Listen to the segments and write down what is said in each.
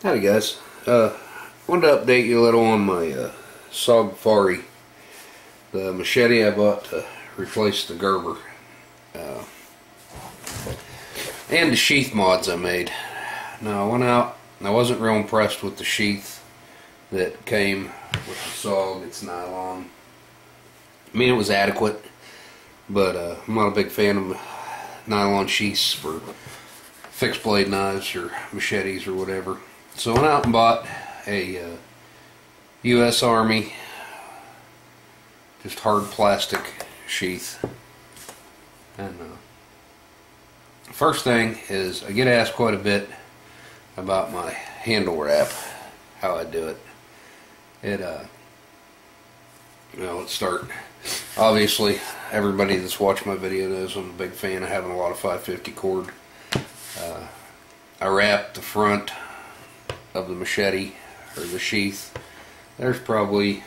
Howdy guys, wanted to update you a little on my SOGfari, the machete I bought to replace the Gerber, and the sheath mods I made. Now I went out and I wasn't real impressed with the sheath that came with the SOG. It's nylon. I mean, it was adequate, but I'm not a big fan of nylon sheaths for fixed blade knives or machetes or whatever. So I went out and bought a U.S. Army just hard plastic sheath. And first thing is, I get asked quite a bit about my handle wrap, how I do it. Let's start. Obviously, everybody that's watched my video knows I'm a big fan of having a lot of 550 cord. I wrap the front of the machete, or the sheath. There's probably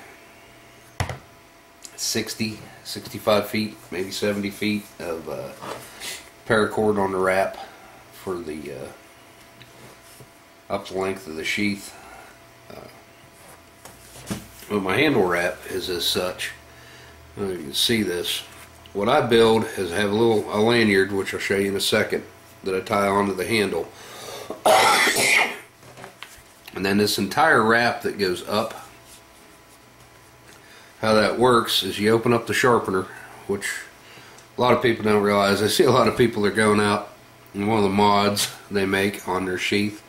60, 65 feet, maybe 70 feet of paracord on the wrap for the up the length of the sheath. Well, my handle wrap is as such. I don't know if you can see this. What I build is I have a lanyard, which I'll show you in a second, that I tie onto the handle. And then this entire wrap that goes up, how that works is you open up the sharpener, which a lot of people don't realize. I see a lot of people that are going out, and one of the mods they make on their sheath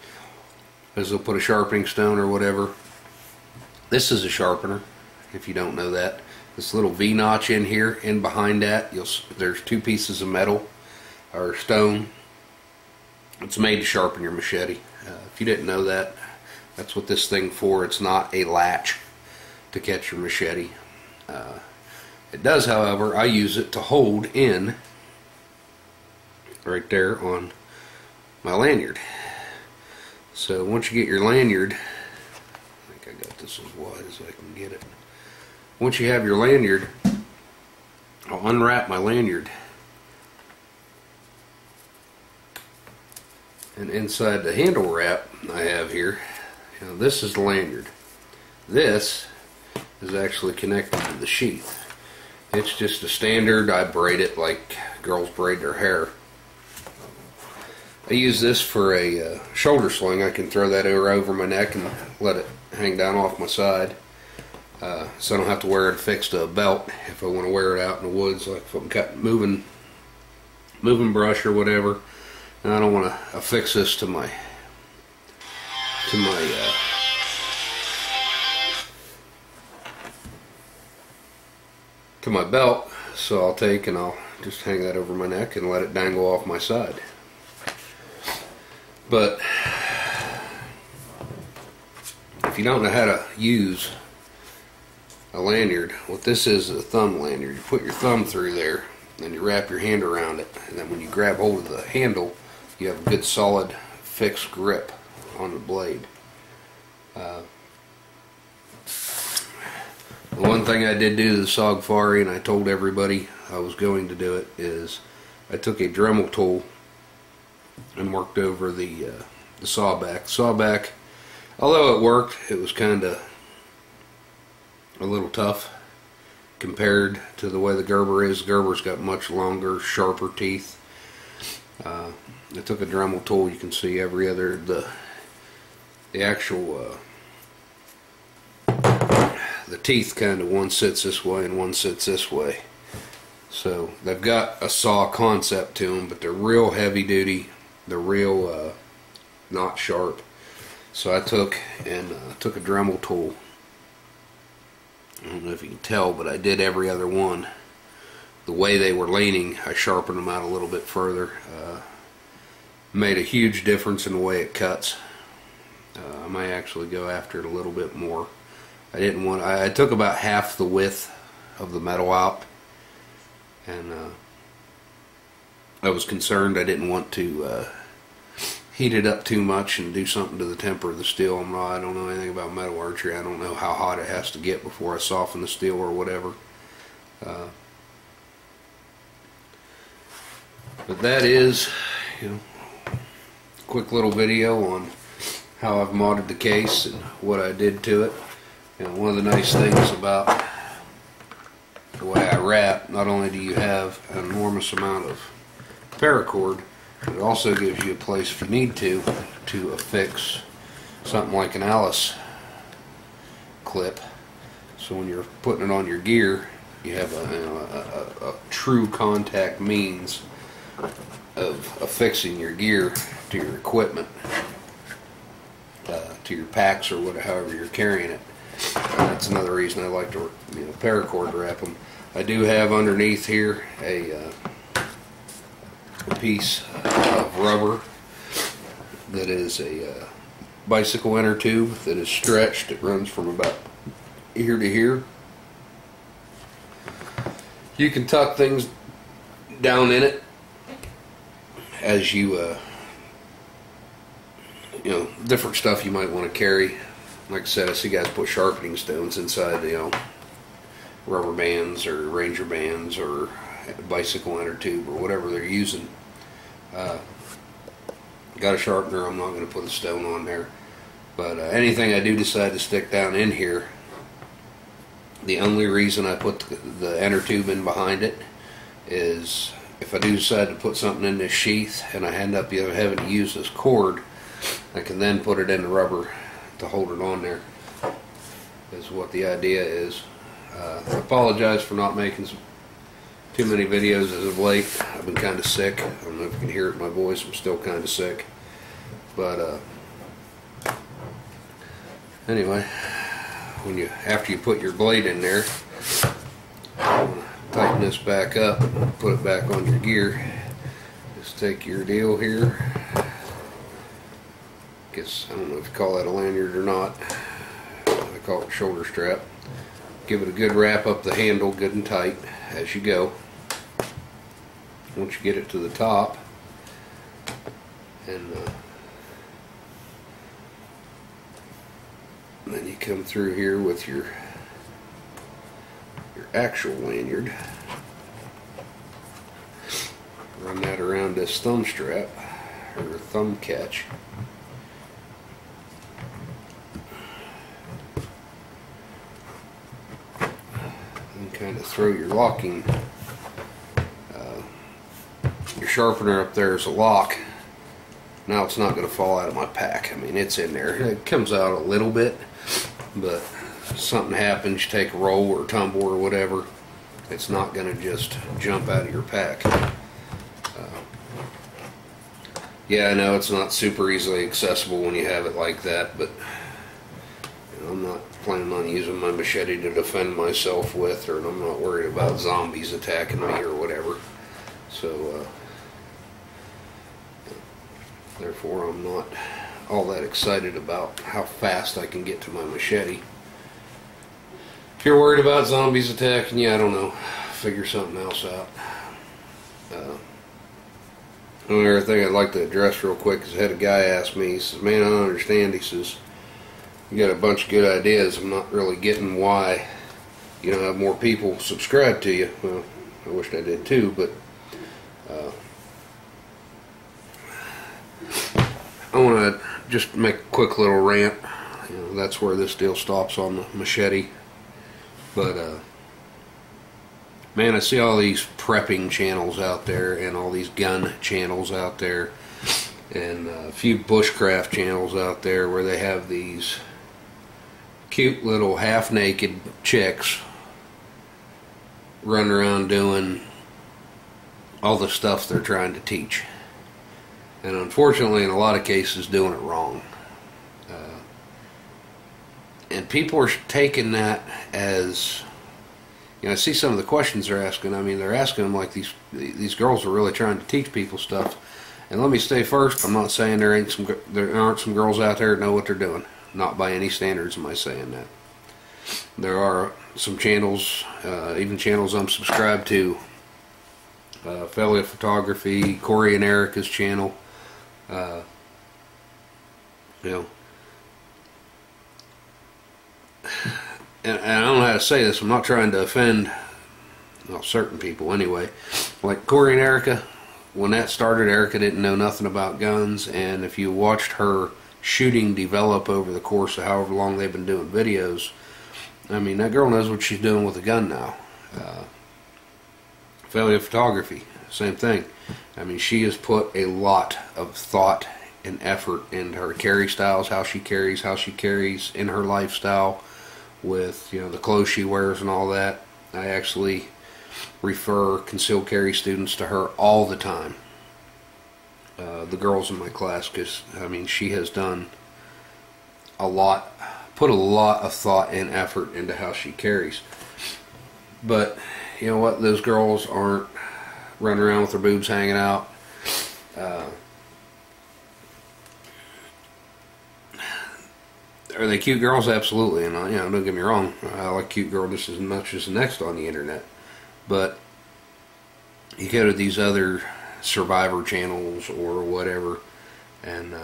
is they'll put a sharpening stone or whatever. This is a sharpener, if you don't know that. This little V-notch in here, and behind that, there's two pieces of metal or stone. It's made to sharpen your machete. If you didn't know that, that's what this thing's for. It's not a latch to catch your machete. It does, however, I use it to hold in right there on my lanyard. So once you get your lanyard, I think I got this as wide as I can get it. Once you have your lanyard, I'll unwrap my lanyard, and inside the handle wrap I have here, this is the lanyard. This is actually connected to the sheath. It's just a standard. I braid it like girls braid their hair. I use this for a shoulder sling. I can throw that over my neck and let it hang down off my side, so I don't have to wear it fixed to a belt if I want to wear it out in the woods, like if I'm moving brush or whatever. And I don't want to affix this to my belt, so I'll take and I'll just hang that over my neck and let it dangle off my side. But if you don't know how to use a lanyard, what this is a thumb lanyard. You put your thumb through there, and you wrap your hand around it, and then when you grab hold of the handle, you have a good solid fixed grip on the blade. The one thing I did do to the SOGfari, and I told everybody I was going to do it, is I took a Dremel tool and worked over the sawback. Sawback, although it worked, it was kind of a little tough compared to the way the Gerber is. The Gerber's got much longer, sharper teeth. I took a Dremel tool. You can see every other, the actual the teeth kind of, one sits this way and one sits this way. So they've got a saw concept to them, but they're real heavy duty. They're real not sharp. So I took a Dremel tool. I don't know if you can tell, but I did every other one. The way they were leaning, I sharpened them out a little bit further. Made a huge difference in the way it cuts. I might actually go after it a little bit more. I took about half the width of the metal out, and I was concerned. I didn't want to heat it up too much and do something to the temper of the steel. I don't know anything about metal archery. I don't know how hot it has to get before I soften the steel or whatever. But that is, quick little video on how I've modded the case and what I did to it. And one of the nice things about the way I wrap, not only do you have an enormous amount of paracord, but it also gives you a place if you need to affix something like an Alice clip. So when you're putting it on your gear, you have a true contact means of affixing your gear to your equipment, to your packs or whatever, however you're carrying it. That's another reason I like to, paracord wrap them. I do have underneath here a piece of rubber that is a bicycle inner tube that is stretched. It runs from about here to here. You can tuck things down in it as you, different stuff you might want to carry. Like I said, I see guys put sharpening stones inside, rubber bands or ranger bands or bicycle inner tube or whatever they're using. Got a sharpener, I'm not going to put a stone on there. But anything I do decide to stick down in here, the only reason I put the inner tube in behind it is if I do decide to put something in this sheath and I end up having to use this cord, I can then put it in the rubber to hold it on there, is what the idea is. I apologize for not making too many videos as of late. I've been kind of sick. I don't know if you can hear it in my voice. I'm still kind of sick. But anyway, after you put your blade in there, tighten this back up, put it back on your gear. Just take your deal here. I don't know if you call that a lanyard or not. I call it a shoulder strap. Give it a good wrap up the handle, good and tight as you go. Once you get it to the top, and then you come through here with your actual lanyard. Run that around this thumb strap or thumb catch. Kind of throw your locking, your sharpener up there is a lock. Now it's not going to fall out of my pack. I mean, it's in there. It comes out a little bit, but if something happens, you take a roll or tumble or whatever, it's not going to just jump out of your pack. Yeah, I know it's not super easily accessible when you have it like that, but I'm not planning on using my machete to defend myself with, or I'm not worried about zombies attacking me or whatever. So therefore I'm not all that excited about how fast I can get to my machete. If you're worried about zombies attacking you, I don't know, figure something else out. Another thing I'd like to address real quick is I had a guy ask me, he says, man, I don't understand, he says, you got a bunch of good ideas. I'm not really getting why you don't have more people subscribe to you. Well, I wish I did too, but I want to just make a quick little rant. That's where this deal stops on the machete. But man, I see all these prepping channels out there and all these gun channels out there and a few bushcraft channels out there where they have these cute little half-naked chicks running around doing all the stuff they're trying to teach, and unfortunately in a lot of cases doing it wrong, and people are taking that as, I see some of the questions they're asking. I mean, they're asking them like these girls are really trying to teach people stuff. And let me say first, I'm not saying there aren't some girls out there that know what they're doing. Not by any standards am I saying that. There are some channels, even channels I'm subscribed to, Fellia Photography, Corey and Erica's channel, and I don't know how to say this, I'm not trying to offend, well, certain people anyway. Like Corey and Erica, when that started, Erica didn't know nothing about guns, and if you watched her shooting develop over the course of however long they've been doing videos. I mean, that girl knows what she's doing with a gun now. Failure photography, same thing. I mean, she has put a lot of thought and effort into her carry styles, how she carries in her lifestyle with, you know, the clothes she wears and all that. I actually refer concealed carry students to her all the time, the girls in my class, because I mean, she has done put a lot of thought and effort into how she carries. But you know what, those girls aren't running around with their boobs hanging out. Are they cute girls? Absolutely. And you know, don't get me wrong, I like cute girls just as much as the next on the internet. But you go to these other survivor channels or whatever, and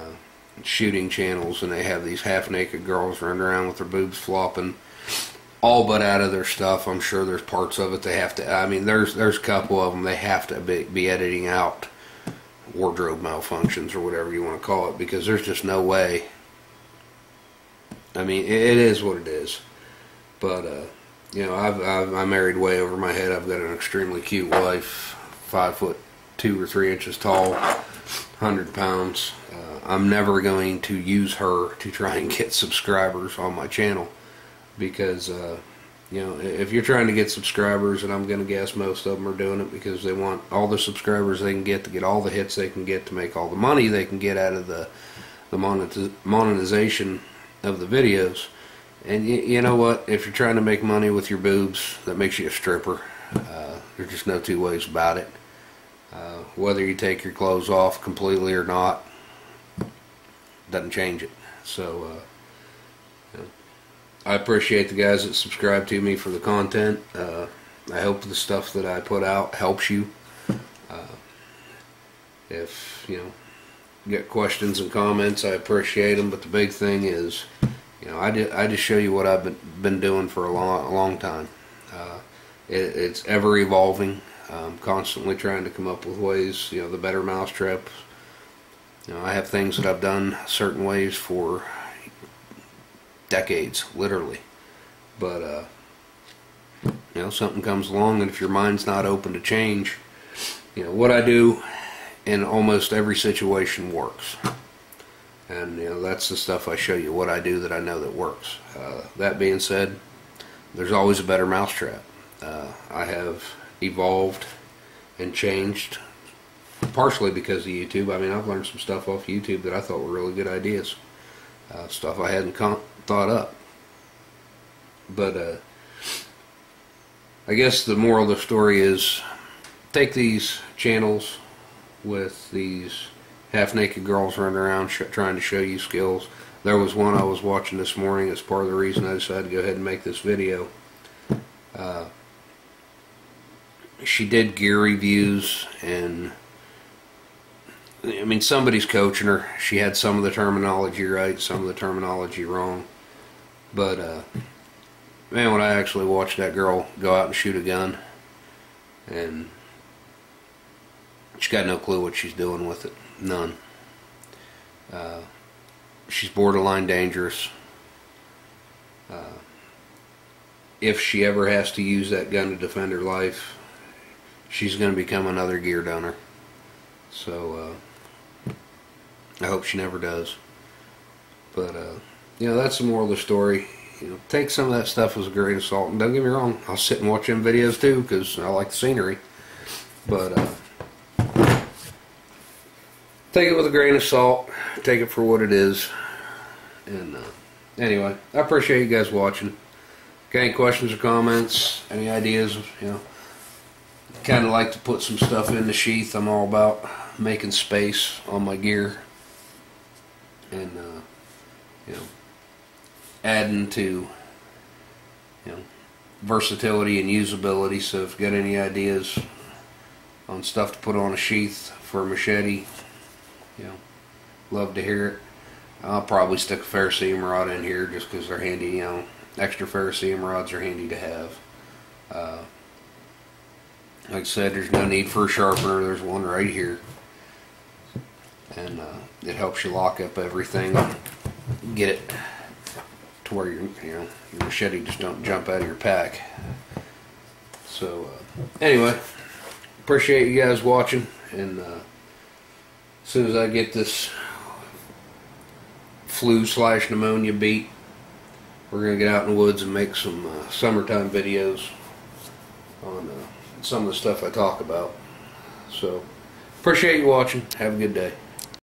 shooting channels, and they have these half-naked girls running around with their boobs flopping, all but out of their stuff. I'm sure there's parts of it they have to. I mean, there's a couple of them they have to be editing out wardrobe malfunctions or whatever you want to call it, because there's just no way. I mean, it is what it is. But you know, I'm married way over my head. I've got an extremely cute wife, 5'2" or 3 inches tall, 100 pounds. I'm never going to use her to try and get subscribers on my channel, because you know, if you're trying to get subscribers, and I'm going to guess most of them are doing it because they want all the subscribers they can get all the hits they can get, to make all the money they can get out of the monetization of the videos. And you know what, if you're trying to make money with your boobs, that makes you a stripper. There's just no two ways about it. Whether you take your clothes off completely or not doesn't change it. So you know, I appreciate the guys that subscribe to me for the content. I hope the stuff that I put out helps you. If you know, get questions and comments, I appreciate them. But the big thing is, you know, I just show you what I've been doing for a long time. It's ever evolving. I'm constantly trying to come up with ways, you know, the better mousetrap. You know, I have things that I've done certain ways for decades, literally. But you know, something comes along, and if your mind's not open to change, you know, what I do in almost every situation works. And you know, that's the stuff I show you, what I do that I know that works. That being said, there's always a better mousetrap. I have evolved and changed partially because of YouTube. I mean, I've learned some stuff off YouTube that I thought were really good ideas, stuff I hadn't thought up. But I guess the moral of the story is, take these channels with these half-naked girls running around trying to show you skills. There was one I was watching this morning. It's part of the reason I decided to go ahead and make this video. She did gear reviews, and I mean, somebody's coaching her. She had some of the terminology right, some of the terminology wrong. But man, when I actually watched that girl go out and shoot a gun, and she's got no clue what she's doing with it. None. She's borderline dangerous. If she ever has to use that gun to defend her life, she's going to become another gear donor. So I hope she never does. But you know, that's the moral of the story. You know, take some of that stuff as a grain of salt. And don't get me wrong, I'll sit and watch them videos too, because I like the scenery. But take it with a grain of salt. Take it for what it is. And anyway, I appreciate you guys watching. Got any questions or comments? Any ideas? You know, kind of like to put some stuff in the Sheath. I'm all about making space on my gear, and you know, adding to, you know, versatility and usability. So if you got any ideas on stuff to put on a Sheath for a Machete, you know, love to hear it. I'll probably stick a ferrocerium rod in here just because they're handy. You know, extra ferrocerium rods are handy to have. Like I said, there's no need for a sharpener. There's one right here. and it helps you lock up everything, get it to where your machete just don't jump out of your pack. So anyway, appreciate you guys watching, and as soon as I get this flu/pneumonia beat, we're going to get out in the woods and make some summertime videos on some of the stuff I talk about. So appreciate you watching. Have a good day.